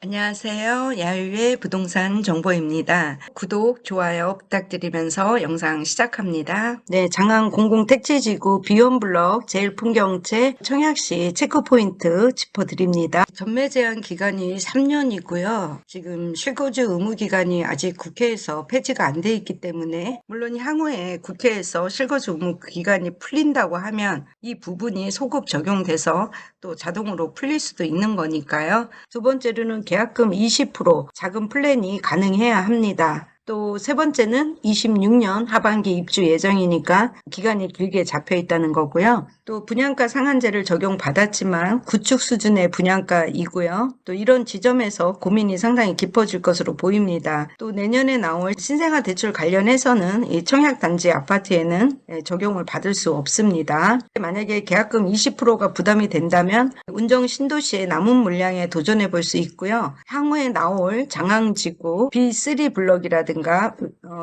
안녕하세요. 야유의 부동산 정보입니다. 구독, 좋아요 부탁드리면서 영상 시작합니다. 네, 장안 공공택지지구 비원블럭 제일풍경채 청약시 체크포인트 짚어드립니다. 전매 제한 기간이 3년이고요. 지금 실거주 의무 기간이 아직 국회에서 폐지가 안 돼 있기 때문에 물론 향후에 국회에서 실거주 의무 기간이 풀린다고 하면 이 부분이 소급 적용돼서 또 자동으로 풀릴 수도 있는 거니까요. 두 번째로는 계약금 20% 자금 플랜이 가능해야 합니다. 또 세 번째는 26년 하반기 입주 예정이니까 기간이 길게 잡혀 있다는 거고요. 또 분양가 상한제를 적용받았지만 구축 수준의 분양가이고요. 또 이런 지점에서 고민이 상당히 깊어질 것으로 보입니다. 또 내년에 나올 신생아 대출 관련해서는 이 청약단지 아파트에는 적용을 받을 수 없습니다. 만약에 계약금 20%가 부담이 된다면 운정 신도시의 남은 물량에 도전해 볼 수 있고요. 향후에 나올 장항지구 B3 블럭이라든가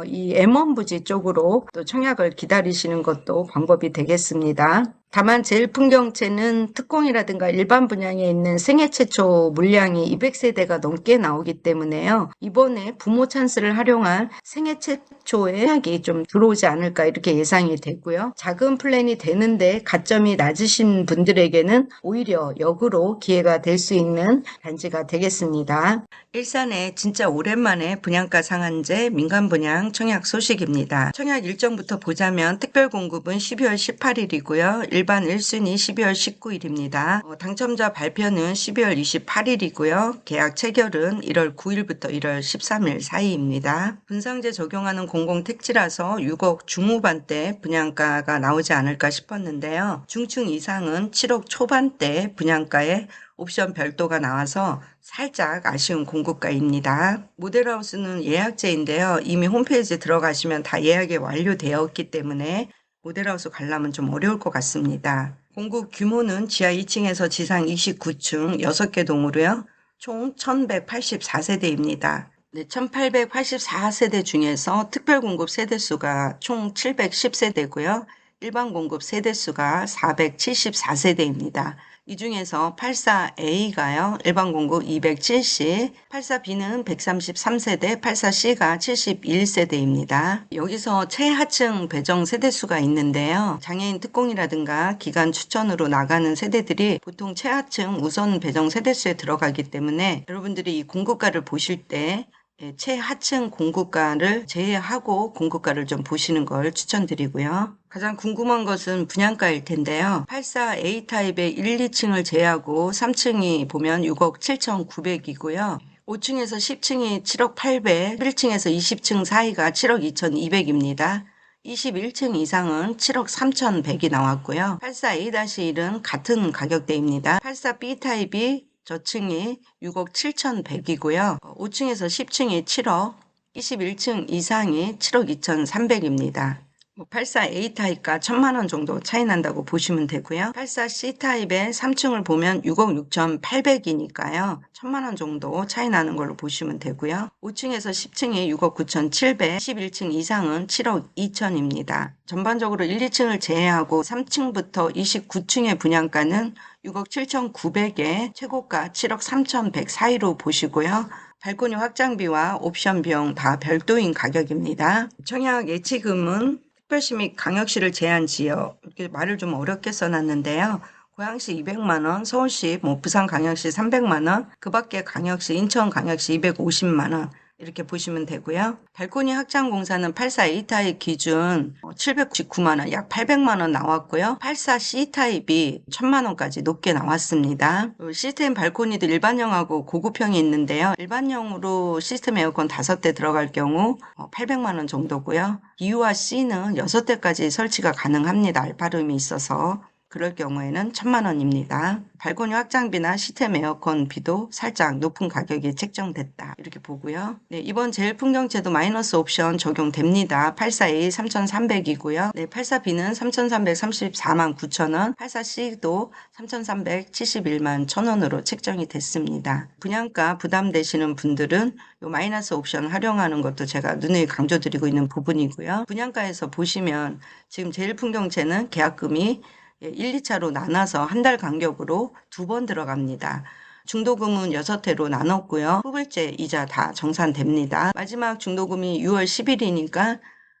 이 M1 부지 쪽으로 또 청약을 기다리시는 것도 방법이 되겠습니다. 다만 제일풍경채는 특공이라든가 일반 분양에 있는 생애 최초 물량이 200세대가 넘게 나오기 때문에요. 이번에 부모 찬스를 활용한 생애 최초의 청약이 좀 들어오지 않을까 이렇게 예상이 되고요. 작은 플랜이 되는데 가점이 낮으신 분들에게는 오히려 역으로 기회가 될 수 있는 단지가 되겠습니다. 일산에 진짜 오랜만에 분양가 상한제 민간 분양 청약 소식입니다. 청약 일정부터 보자면 특별 공급은 12월 18일이고요. 일반 1순위 12월 19일입니다. 당첨자 발표는 12월 28일이고요. 계약 체결은 1월 9일부터 1월 13일 사이입니다. 분상제 적용하는 공공택지라서 6억 중후반대 분양가가 나오지 않을까 싶었는데요. 중층 이상은 7억 초반대 분양가에 옵션 별도가 나와서 살짝 아쉬운 공급가입니다. 모델하우스는 예약제인데요. 이미 홈페이지에 들어가시면 다 예약이 완료되었기 때문에 모델하우스 관람은 좀 어려울 것 같습니다. 공급 규모는 지하 2층에서 지상 29층 6개 동으로요. 총 1184세대입니다. 네, 1884세대 중에서 특별 공급 세대수가 총 710세대고요. 일반 공급 세대수가 474세대입니다. 이 중에서 84A가요. 일반 공급 270, 84B는 133세대, 84C가 71세대입니다. 여기서 최하층 배정 세대수가 있는데요. 장애인 특공이라든가 기간 추천으로 나가는 세대들이 보통 최하층 우선 배정 세대수에 들어가기 때문에 여러분들이 이 공급가를 보실 때 최하층 공급가를 제외하고 공급가를 좀 보시는 걸 추천드리고요. 가장 궁금한 것은 분양가일 텐데요. 84A 타입의 1, 2층을 제외하고 3층이 보면 6억 7,900이고요. 5층에서 10층이 7억 800, 1층에서 20층 사이가 7억 2,200입니다. 21층 이상은 7억 3,100이 나왔고요. 84A-1은 같은 가격대입니다. 84B 타입이 저층이 6억 7,100이고요. 5층에서 10층이 7억, 21층 이상이 7억 2,300입니다. 84A 타입과 1,000만원 정도 차이 난다고 보시면 되고요. 84C 타입의 3층을 보면 6억 6,800이니까요. 1,000만원 정도 차이 나는 걸로 보시면 되고요. 5층에서 10층이 6억 9,700, 11층 이상은 7억 2,000입니다. 전반적으로 1, 2층을 제외하고 3층부터 29층의 분양가는 6억 7,900에 최고가 7억 3,100 사이로 보시고요. 발코니 확장비와 옵션 비용 다 별도인 가격입니다. 청약 예치금은 특별시 및 강역시를 제한 지역, 이렇게 말을 좀 어렵게 써놨는데요. 고양시 200만원, 서울시, 부산광역시 300만원, 그 밖에 광역시, 인천광역시 250만원, 이렇게 보시면 되고요. 발코니 확장 공사는 84A 타입 기준 799만원, 약 800만원 나왔고요. 84C 타입이 1000만원까지 높게 나왔습니다. 시스템 발코니도 일반형하고 고급형이 있는데요. 일반형으로 시스템 에어컨 5대 들어갈 경우 800만원 정도고요. B와 C는 6대까지 설치가 가능합니다. 알파룸이 있어서. 그럴 경우에는 1,000만원입니다. 발코니 확장비나 시스템 에어컨 비도 살짝 높은 가격이 책정됐다. 이렇게 보고요. 네, 이번 제일풍경채도 마이너스 옵션 적용됩니다. 84A 3,300이고요. 네, 84B는 3,334만 9천원, 84C도 3,371만 1,000원으로 책정이 됐습니다. 분양가 부담되시는 분들은 이 마이너스 옵션 활용하는 것도 제가 누누이 강조드리고 있는 부분이고요. 분양가에서 보시면 지금 제일풍경채는 계약금이 1, 2차로 나눠서 한 달 간격으로 2번 들어갑니다. 중도금은 6회로 나눴고요. 후불제 이자 다 정산됩니다. 마지막 중도금이 6월 10일이니까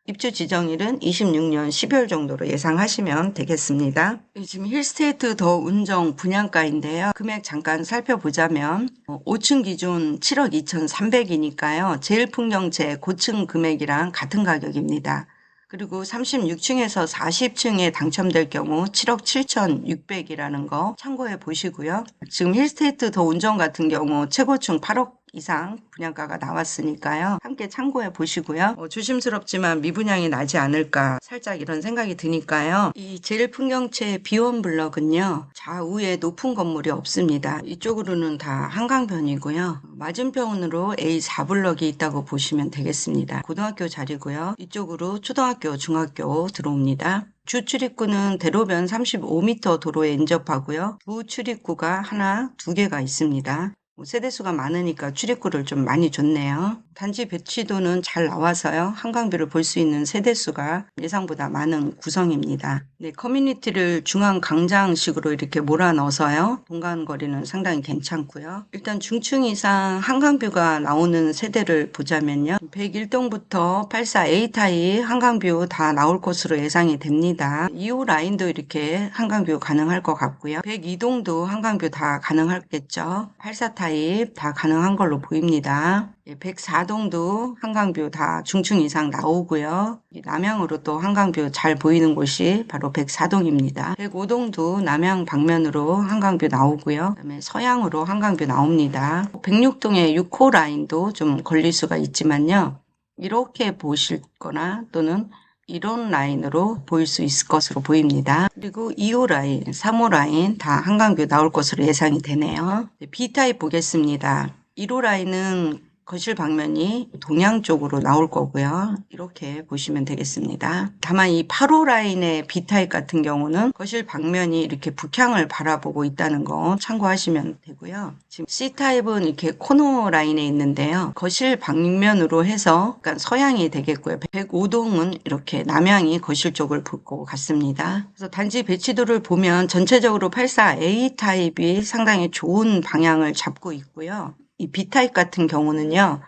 입주 지정일은 26년 12월 정도로 예상하시면 되겠습니다. 지금 힐스테이트 더 운정 분양가인데요. 금액 잠깐 살펴보자면 5층 기준 7억 2,300이니까요. 제일풍경채 고층 금액이랑 같은 가격입니다. 그리고 36층에서 40층에 당첨될 경우 7억 7,600이라는 거 참고해 보시고요. 지금 힐스테이트 더 운정 같은 경우 최고층 8억 이상 분양가가 나왔으니까요. 함께 참고해 보시고요. 조심스럽지만 미분양이 나지 않을까 살짝 이런 생각이 드니까요. 이 제일풍경채 B1 블럭은요. 좌우에 높은 건물이 없습니다. 이쪽으로는 다 한강변이고요. 맞은편으로 A4 블럭이 있다고 보시면 되겠습니다. 고등학교 자리고요. 이쪽으로 초등학교, 중학교 들어옵니다. 주 출입구는 대로변 35m 도로에 인접하고요. 부 출입구가 하나, 2개가 있습니다. 세대수가 많으니까 출입구를 좀 많이 줬네요. 단지 배치도는 잘 나와서요. 한강뷰를 볼 수 있는 세대수가 예상보다 많은 구성입니다. 네, 커뮤니티를 중앙 광장식으로 이렇게 몰아넣어서요. 공간 거리는 상당히 괜찮고요. 일단 중층 이상 한강뷰가 나오는 세대를 보자면요. 101동부터 84A 타입 한강뷰 다 나올 것으로 예상이 됩니다. 2호 라인도 이렇게 한강뷰 가능할 것 같고요. 102동도 한강뷰 다 가능하겠죠. 84 타입 다 가능한 걸로 보입니다. 104동도 한강뷰 다 중층 이상 나오고요. 남향으로 또 한강뷰 잘 보이는 곳이 바로 104동입니다. 105동도 남향 방면으로 한강뷰 나오고요. 그다음에 서향으로 한강뷰 나옵니다. 106동의 6호 라인도 좀 걸릴 수가 있지만요. 이렇게 보실 거나 또는 이런 라인으로 보일 수 있을 것으로 보입니다. 그리고 2호 라인, 3호 라인 다 한강뷰 나올 것으로 예상이 되네요. B타입 보겠습니다. 1호 라인은 거실 방면이 동양 쪽으로 나올 거고요. 이렇게 보시면 되겠습니다. 다만 이 8호 라인의 B타입 같은 경우는 거실 방면이 이렇게 북향을 바라보고 있다는 거 참고하시면 되고요. 지금 C타입은 이렇게 코너 라인에 있는데요. 거실 방면으로 해서 약간 서양이 되겠고요. 105동은 이렇게 남향이 거실 쪽을 볼 것 같습니다. 그래서 단지 배치도를 보면 전체적으로 84A 타입이 상당히 좋은 방향을 잡고 있고요. 이 B타입 같은 경우는요.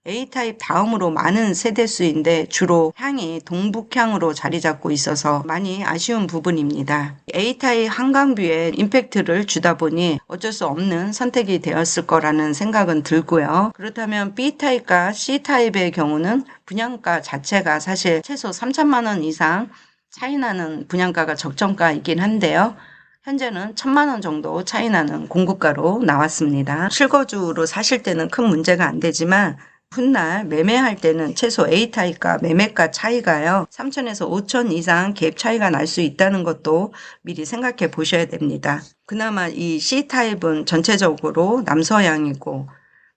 A타입 다음으로 많은 세대수인데 주로 향이 동북향으로 자리 잡고 있어서 많이 아쉬운 부분입니다. A타입 한강뷰에 임팩트를 주다 보니 어쩔 수 없는 선택이 되었을 거라는 생각은 들고요. 그렇다면 B타입과 C타입의 경우는 분양가 자체가 사실 최소 3천만 원 이상 차이 나는 분양가가 적정가이긴 한데요. 현재는 1,000만 원 정도 차이 나는 공급가로 나왔습니다. 실거주로 사실 때는 큰 문제가 안 되지만 훗날 매매할 때는 최소 A타입과 매매가 차이가요. 3천에서 5천 이상 갭 차이가 날 수 있다는 것도 미리 생각해 보셔야 됩니다. 그나마 이 C타입은 전체적으로 남서향이고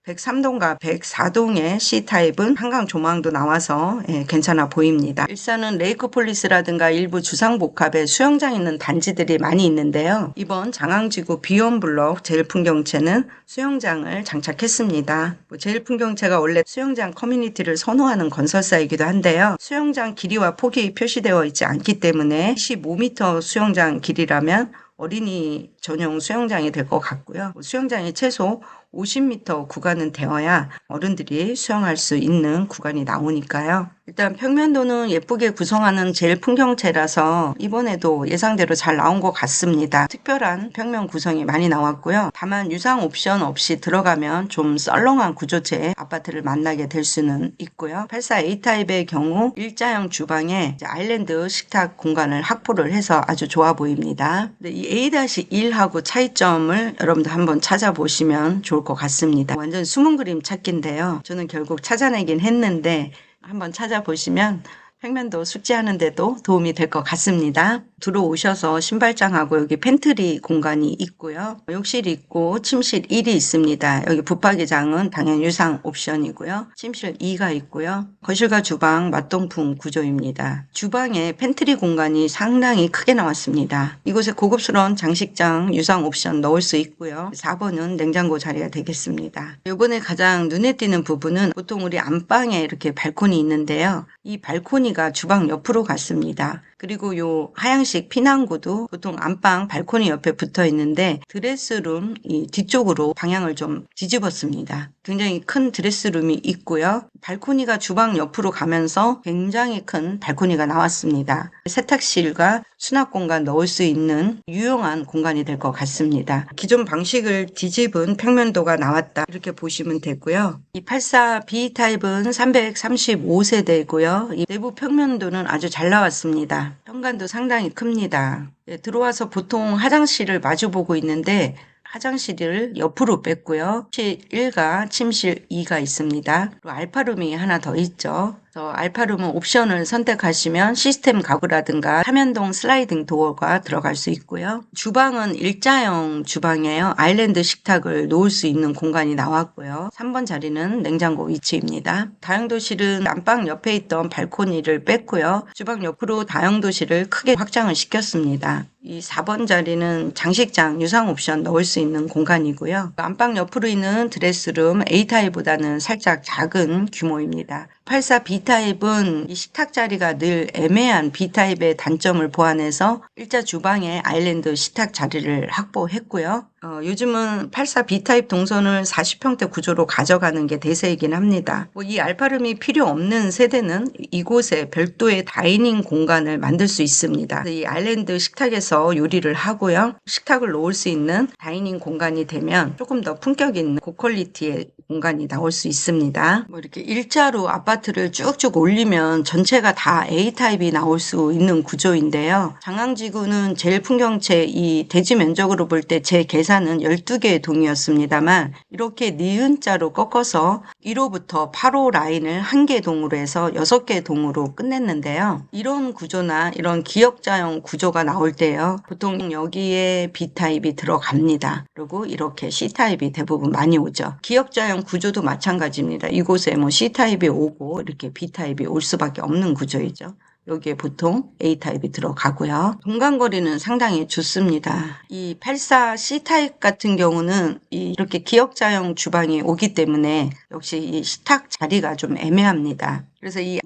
103동과 104동의 C타입은 한강 조망도 나와서 괜찮아 보입니다. 일산은 레이크폴리스라든가 일부 주상복합에 수영장 있는 단지들이 많이 있는데요. 이번 장항지구 B1 블록 제일풍경채는 수영장을 장착했습니다. 제일풍경채가 원래 수영장 커뮤니티를 선호하는 건설사이기도 한데요. 수영장 길이와 폭이 표시되어 있지 않기 때문에 15m 수영장 길이라면 어린이 전용 수영장이 될 것 같고요. 수영장이 최소 50m 구간은 되어야 어른들이 수영할 수 있는 구간이 나오니까요. 일단 평면도는 예쁘게 구성하는 제일풍경채라서 이번에도 예상대로 잘 나온 것 같습니다. 특별한 평면 구성이 많이 나왔고요. 다만 유상 옵션 없이 들어가면 좀 썰렁한 구조체의 아파트를 만나게 될 수는 있고요. 84A 타입의 경우 일자형 주방에 아일랜드 식탁 공간을 확보를 해서 아주 좋아 보입니다. 이 A-1하고 차이점을 여러분들 한번 찾아보시면 좋을 것 같습니다. 완전 숨은 그림 찾기인데요. 저는 결국 찾아내긴 했는데 한번 찾아보시면 평면도 숙지하는데도 도움이 될 것 같습니다. 들어오셔서 신발장하고 여기 팬트리 공간이 있고요. 욕실이 있고 침실 1이 있습니다. 여기 붙박이장은 당연 유상 옵션이고요. 침실 2가 있고요. 거실과 주방 맞동풍 구조입니다. 주방에 팬트리 공간이 상당히 크게 나왔습니다. 이곳에 고급스러운 장식장 유상 옵션 넣을 수 있고요. 4번은 냉장고 자리가 되겠습니다. 이번에 가장 눈에 띄는 부분은 보통 우리 안방에 이렇게 발코니 있는데요. 이 발코니가 주방 옆으로 갔습니다. 그리고 요 하향 서양식 피난구도 보통 안방 발코니 옆에 붙어 있는데 드레스룸 이 뒤쪽으로 방향을 좀 뒤집었습니다. 굉장히 큰 드레스룸이 있고요. 발코니가 주방 옆으로 가면서 굉장히 큰 발코니가 나왔습니다. 세탁실과 수납 공간 넣을 수 있는 유용한 공간이 될 것 같습니다. 기존 방식을 뒤집은 평면도가 나왔다 이렇게 보시면 되고요. 이 84B 타입은 335세대이고요. 이 내부 평면도는 아주 잘 나왔습니다. 현관도 상당히 큽니다. 들어와서 보통 화장실을 마주보고 있는데 화장실을 옆으로 뺐고요. 침실 1과 침실 2가 있습니다. 그리고 알파룸이 하나 더 있죠. 알파룸은 옵션을 선택하시면 시스템 가구라든가 삼연동 슬라이딩 도어가 들어갈 수 있고요. 주방은 일자형 주방이에요. 아일랜드 식탁을 놓을 수 있는 공간이 나왔고요. 3번 자리는 냉장고 위치입니다. 다용도실은 안방 옆에 있던 발코니를 뺐고요. 주방 옆으로 다용도실을 크게 확장을 시켰습니다. 이 4번 자리는 장식장 유상 옵션 넣을 수 있는 공간이고요. 안방 옆으로 있는 드레스룸 A타입보다는 살짝 작은 규모입니다. 84B타입은 이 식탁 자리가 늘 애매한 B타입의 단점을 보완해서 일자 주방에 아일랜드 식탁 자리를 확보했고요. 요즘은 84B타입 동선을 40평대 구조로 가져가는 게 대세이긴 합니다. 이 알파룸이 필요 없는 세대는 이곳에 별도의 다이닝 공간을 만들 수 있습니다. 이 아일랜드 식탁에서 요리를 하고요. 식탁을 놓을 수 있는 다이닝 공간이 되면 조금 더 품격 있는 고퀄리티의 공간이 나올 수 있습니다. 이렇게 일자로 아파트를 쭉쭉 올리면 전체가 다 A타입이 나올 수 있는 구조인데요. 장항지구는 제일 풍경채 이 대지 면적으로 볼 때 제 계산은 12개의 동이었습니다만 이렇게 니은자로 꺾어서 1호부터 8호 라인을 1개 동으로 해서 6개 동으로 끝냈는데요. 이런 구조나 이런 기역자형 구조가 나올 때요. 보통 여기에 B타입이 들어갑니다. 그리고 이렇게 C타입이 대부분 많이 오죠. 기역자형 구조도 마찬가지입니다. 이곳에 C타입이 오고 이렇게 B타입이 올 수밖에 없는 구조이죠. 여기에 보통 A타입이 들어가고요. 동간거리는 상당히 좋습니다. 이 84C타입 같은 경우는 이렇게 기역자형 주방이 오기 때문에 역시 이 식탁 자리가 좀 애매합니다. 그래서 이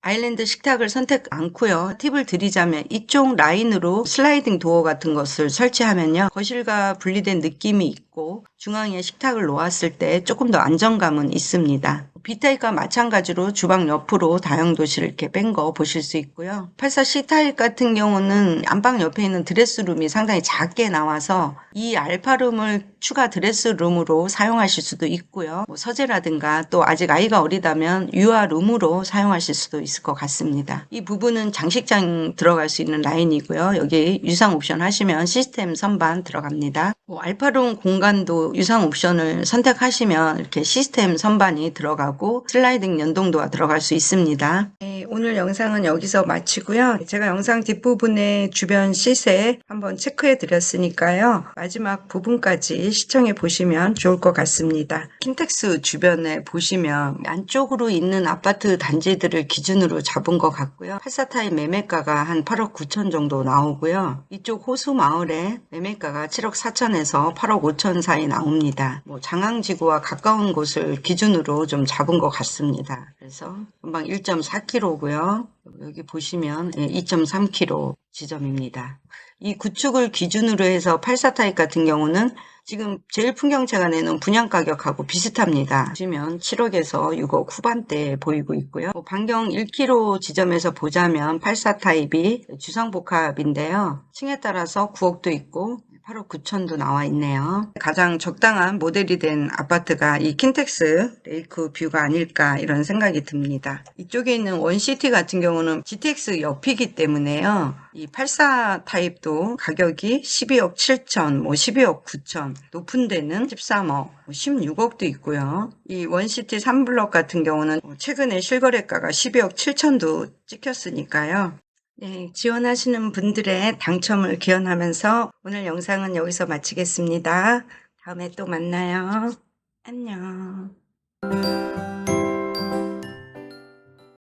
아일랜드 식탁을 선택 않고요. 팁을 드리자면 이쪽 라인으로 슬라이딩 도어 같은 것을 설치하면요. 거실과 분리된 느낌이 있고 중앙에 식탁을 놓았을 때 조금 더 안정감은 있습니다. B타입과 마찬가지로 주방 옆으로 다용도실을 이렇게 뺀 거 보실 수 있고요. 84C타입 같은 경우는 안방 옆에 있는 드레스룸이 상당히 작게 나와서 이 알파룸을 추가 드레스룸으로 사용하실 수도 있고요. 서재라든가 또 아직 아이가 어리다면 유아룸으로 사용하실 수도 있을 것 같습니다. 이 부분은 장식장 들어갈 수 있는 라인이고요. 여기 유상 옵션 하시면 시스템 선반 들어갑니다. 알파룸 공간도 유상 옵션을 선택하시면 이렇게 시스템 선반이 들어가고 슬라이딩 연동도가 들어갈 수 있습니다. 네, 오늘 영상은 여기서 마치고요. 제가 영상 뒷부분에 주변 시세 한번 체크해 드렸으니까요. 마지막 부분까지 시청해 보시면 좋을 것 같습니다. 킨텍스 주변에 보시면 안쪽으로 있는 아파트 단지들을 기준으로 잡은 것 같고요. 84타입 매매가가 한 8억 9천 정도 나오고요. 이쪽 호수 마을에 매매가가 7억 4천에서 8억 5천 사이 나옵니다. 장항지구와 가까운 곳을 기준으로 좀 잡은 것 같습니다. 그래서 금방 1.4km고요. 여기 보시면 2.3km 지점입니다. 이 구축을 기준으로 해서 84타입 같은 경우는 지금 제일 풍경채가 내는 분양가격하고 비슷합니다. 보시면 7억에서 6억 후반대에 보이고 있고요. 반경 1km 지점에서 보자면 84타입이 주상복합인데요. 층에 따라서 9억도 있고 8억 9천도 나와 있네요. 가장 적당한 모델이 된 아파트가 이 킨텍스 레이크 뷰가 아닐까 이런 생각이 듭니다. 이쪽에 있는 원시티 같은 경우는 GTX 옆이기 때문에요. 이 84 타입도 가격이 12억 7천, 12억 9천, 높은 데는 13억, 16억도 있고요. 이 원시티 3블럭 같은 경우는 최근에 실거래가가 12억 7천도 찍혔으니까요. 네, 지원하시는 분들의 당첨을 기원하면서 오늘 영상은 여기서 마치겠습니다. 다음에 또 만나요. 안녕.